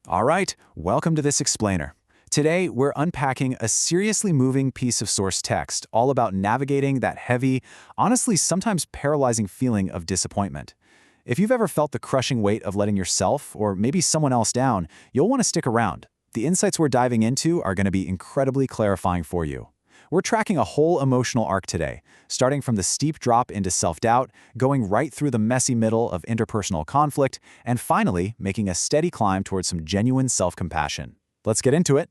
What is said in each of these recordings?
All right, welcome to this explainer. Today, we're unpacking a seriously moving piece of source text all about navigating that heavy, honestly sometimes paralyzing feeling of disappointment. If you've ever felt the crushing weight of letting yourself or maybe someone else down, you'll want to stick around. The insights we're diving into are going to be incredibly clarifying for you. We're tracking a whole emotional arc today, starting from the steep drop into self-doubt, going right through the messy middle of interpersonal conflict, and finally making a steady climb towards some genuine self-compassion. Let's get into it.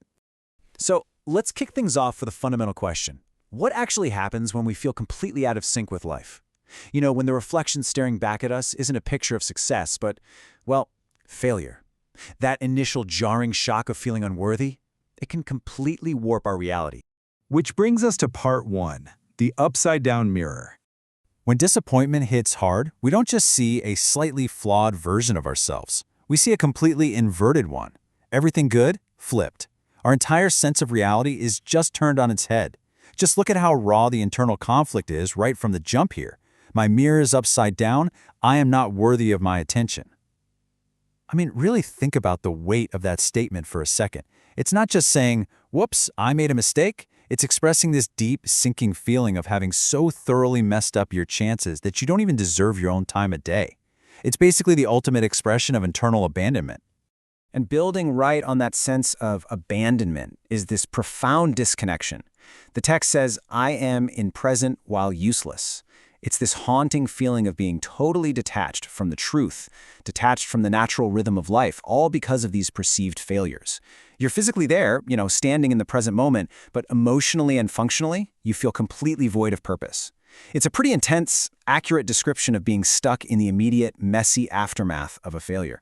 So, let's kick things off with a fundamental question. What actually happens when we feel completely out of sync with life? When the reflection staring back at us isn't a picture of success, but, well, failure. That initial jarring shock of feeling unworthy, it can completely warp our reality. Which brings us to part one, the upside-down mirror. When disappointment hits hard, we don't just see a slightly flawed version of ourselves. We see a completely inverted one. Everything good? Flipped. Our entire sense of reality is just turned on its head. Just look at how raw the internal conflict is right from the jump here. My mirror is upside down. I am not worthy of my attention. Really think about the weight of that statement for a second. It's not just saying, whoops, I made a mistake. It's expressing this deep, sinking feeling of having so thoroughly messed up your chances that you don't even deserve your own time of day. It's basically the ultimate expression of internal abandonment. And building right on that sense of abandonment is this profound disconnection. The text says, I am in present while useless. It's this haunting feeling of being totally detached from the truth, detached from the natural rhythm of life, all because of these perceived failures. You're physically there, standing in the present moment, but emotionally and functionally, you feel completely void of purpose. It's a pretty intense, accurate description of being stuck in the immediate, messy aftermath of a failure.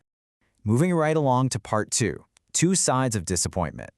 Moving right along to part two sides of disappointment.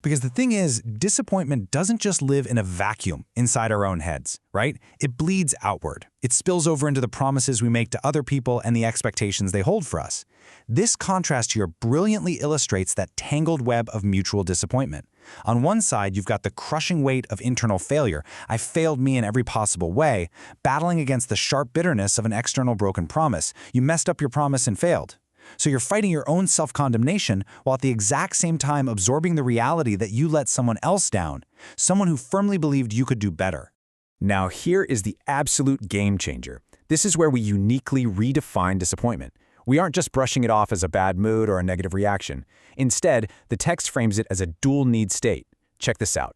Because the thing is, disappointment doesn't just live in a vacuum inside our own heads, right? It bleeds outward. It spills over into the promises we make to other people and the expectations they hold for us. This contrast here brilliantly illustrates that tangled web of mutual disappointment. On one side, you've got the crushing weight of internal failure. I failed me in every possible way, battling against the sharp bitterness of an external broken promise. You messed up your promise and failed. So you're fighting your own self-condemnation while at the exact same time absorbing the reality that you let someone else down, someone who firmly believed you could do better. Now here is the absolute game changer. This is where we uniquely redefine disappointment. We aren't just brushing it off as a bad mood or a negative reaction. Instead, the text frames it as a dual need state. Check this out.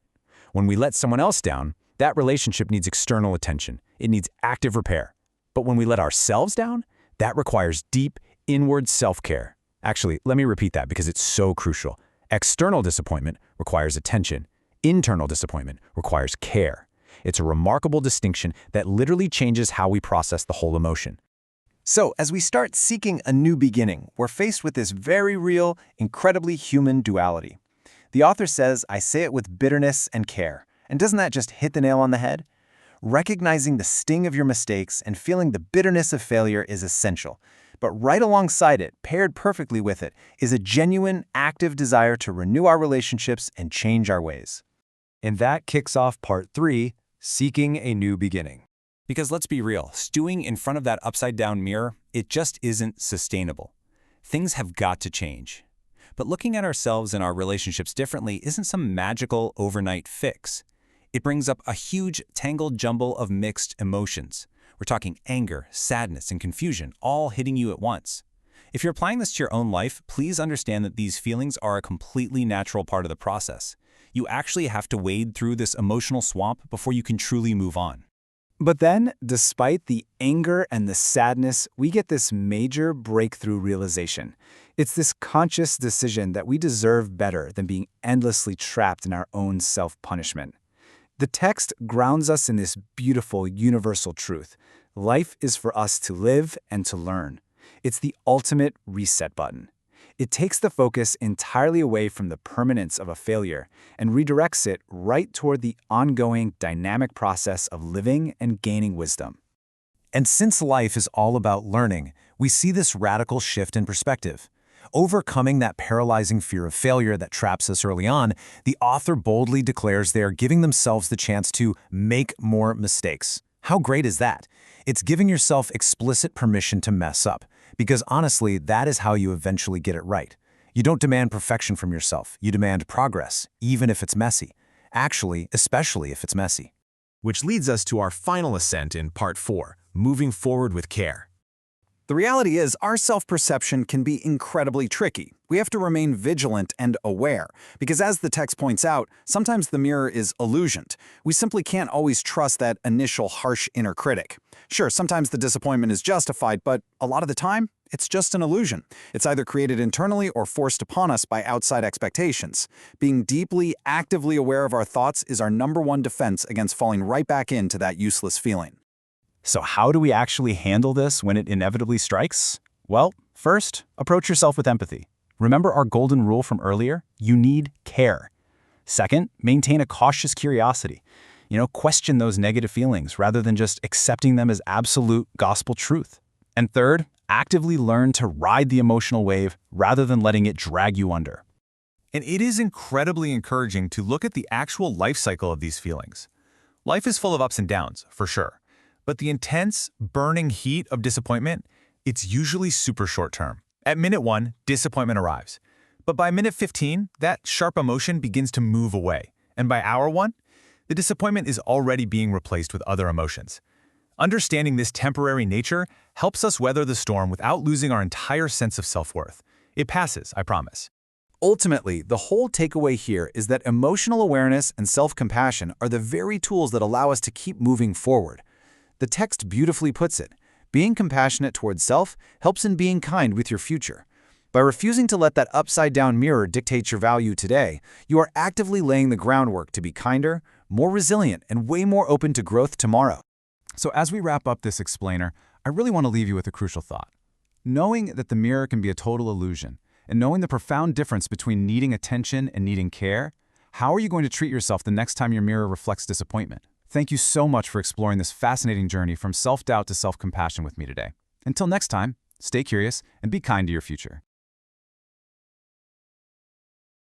When we let someone else down, that relationship needs external attention. It needs active repair. But when we let ourselves down, that requires deep, inward self-care. Actually, let me repeat that because it's so crucial. External disappointment requires attention. Internal disappointment requires care. It's a remarkable distinction that literally changes how we process the whole emotion. So, as we start seeking a new beginning, we're faced with this very real, incredibly human duality. The author says, I say it with bitterness and care. And doesn't that just hit the nail on the head? Recognizing the sting of your mistakes and feeling the bitterness of failure is essential. But right alongside it, paired perfectly with it, is a genuine, active desire to renew our relationships and change our ways. And that kicks off part three, seeking a new beginning. Because let's be real, stewing in front of that upside-down mirror, it just isn't sustainable. Things have got to change. But looking at ourselves and our relationships differently isn't some magical overnight fix. It brings up a huge, tangled jumble of mixed emotions. We're talking anger, sadness, and confusion, all hitting you at once. If you're applying this to your own life, please understand that these feelings are a completely natural part of the process. You actually have to wade through this emotional swamp before you can truly move on. But then, despite the anger and the sadness, we get this major breakthrough realization. It's this conscious decision that we deserve better than being endlessly trapped in our own self-punishment. The text grounds us in this beautiful, universal truth. Life is for us to live and to learn. It's the ultimate reset button. It takes the focus entirely away from the permanence of a failure and redirects it right toward the ongoing, dynamic process of living and gaining wisdom. And since life is all about learning, we see this radical shift in perspective. Overcoming that paralyzing fear of failure that traps us early on, the author boldly declares they are giving themselves the chance to make more mistakes. How great is that? It's giving yourself explicit permission to mess up, because honestly, that is how you eventually get it right. You don't demand perfection from yourself. You demand progress, even if it's messy. Actually, especially if it's messy. Which leads us to our final ascent in Part 4, moving forward with care. The reality is, our self-perception can be incredibly tricky. We have to remain vigilant and aware, because as the text points out, sometimes the mirror is illusioned. We simply can't always trust that initial harsh inner critic. Sure, sometimes the disappointment is justified, but a lot of the time, it's just an illusion. It's either created internally or forced upon us by outside expectations. Being deeply, actively aware of our thoughts is our #1 defense against falling right back into that useless feeling. So how do we actually handle this when it inevitably strikes? Well, first, approach yourself with empathy. Remember our golden rule from earlier? You need care. Second, maintain a cautious curiosity. Question those negative feelings rather than just accepting them as absolute gospel truth. And third, actively learn to ride the emotional wave rather than letting it drag you under. And it is incredibly encouraging to look at the actual life cycle of these feelings. Life is full of ups and downs, for sure. But the intense, burning heat of disappointment, it's usually super short-term. At minute 1, disappointment arrives. But by minute 15, that sharp emotion begins to move away. And by hour 1, the disappointment is already being replaced with other emotions. Understanding this temporary nature helps us weather the storm without losing our entire sense of self-worth. It passes, I promise. Ultimately, the whole takeaway here is that emotional awareness and self-compassion are the very tools that allow us to keep moving forward. The text beautifully puts it. Being compassionate towards self helps in being kind with your future. By refusing to let that upside-down mirror dictate your value today, you are actively laying the groundwork to be kinder, more resilient, and way more open to growth tomorrow. So as we wrap up this explainer, I really want to leave you with a crucial thought. Knowing that the mirror can be a total illusion, and knowing the profound difference between needing attention and needing care, how are you going to treat yourself the next time your mirror reflects disappointment? Thank you so much for exploring this fascinating journey from self-doubt to self-compassion with me today. Until next time, stay curious and be kind to your future.